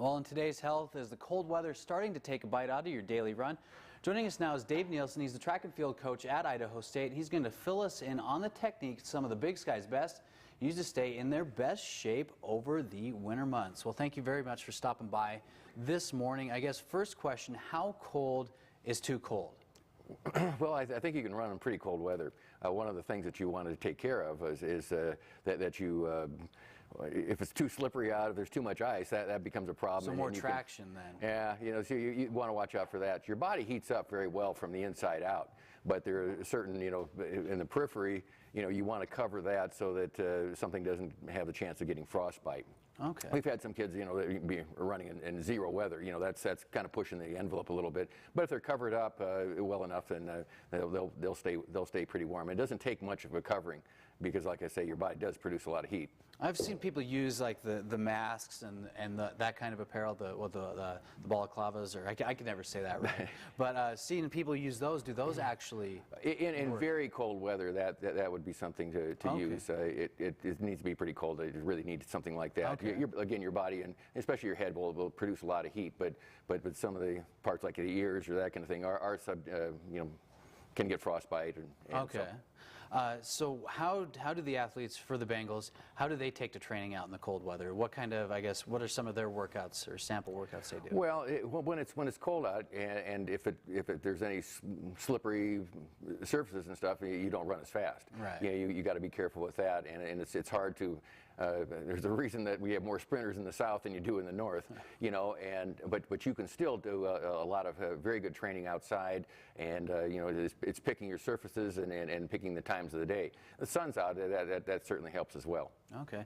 Well, in today's health, is the cold weather starting to take a bite out of your daily run? Joining us now is Dave Nielsen. He's the track and field coach at Idaho State. He's going to fill us in on the techniques some of the Big Sky's best use to stay in their best shape over the winter months. Well, thank you very much for stopping by this morning. I guess first question, how cold is too cold? Well, I think you can run in pretty cold weather. One of the things that you want to take care of is that you, if it's too slippery out, if there's too much ice, that becomes a problem. So more traction then. Yeah, so you want to watch out for that. Your body heats up very well from the inside out, but there are certain, in the periphery, you want to cover that so that something doesn't have the chance of getting frostbite. Okay. We've had some kids, that be running in zero weather. That's kind of pushing the envelope a little bit. But if they're covered up well enough, then they'll stay pretty warm. It doesn't take much of a covering because, like I say, your body does produce a lot of heat. I've seen people use like the masks and that kind of apparel, the balaclavas, or I can never say that right. But seeing people use those, do those actually in very cold weather, that would be something to okay. use. It needs to be pretty cold. It really needs something like that. Okay. Again, your body and especially your head will produce a lot of heat, but some of the parts like the ears or that kind of thing can get frostbite. Okay. So how do the athletes for the Bengals, how do they take to training out in the cold weather? What kind of, what are some of their workouts or sample workouts they do? Well, when it's cold out and if there's any slippery surfaces and stuff, you don't run as fast. Right. You got to be careful with that, and it's hard to. There's a reason that we have more sprinters in the South than you do in the North. But you can still do a lot of very good training outside, and it's picking your surfaces and picking the times of the day. The sun's out, that certainly helps as well. Okay.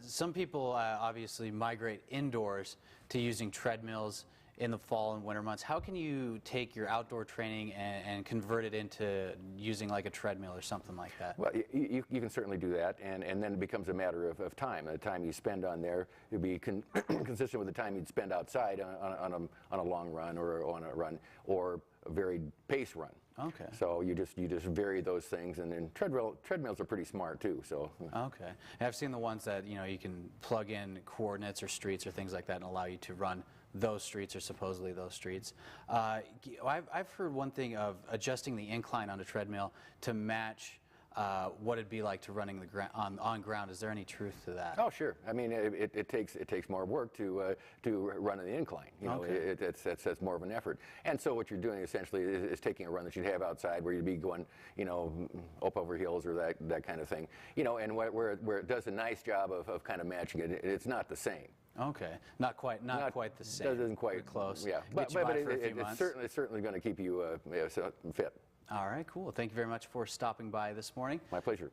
Some people obviously migrate indoors to using treadmills in the fall and winter months. How can you take your outdoor training and convert it into using like a treadmill or something like that? Well, you can certainly do that, and then it becomes a matter of time. The time you spend on there would be consistent with the time you'd spend outside on a long run or on a run or a varied pace run. Okay. So you just vary those things, and then treadmills are pretty smart too. So. Okay. And I've seen the ones that you can plug in coordinates or streets or things like that and allow you to run those streets or supposedly those streets. I've heard one thing of adjusting the incline on a treadmill to match what it'd be like to running on ground. Is there any truth to that? Oh, sure. I mean, it takes more work to run on the incline. Okay. That's more of an effort. And so what you're doing essentially is taking a run that you'd have outside, where you'd be going, up over hills or that kind of thing. And where it does a nice job of kind of matching it. It's not the same. Okay, not quite the same. It doesn't quite close. Yeah, but it's certainly going to keep you fit. All right, cool. Thank you very much for stopping by this morning. My pleasure.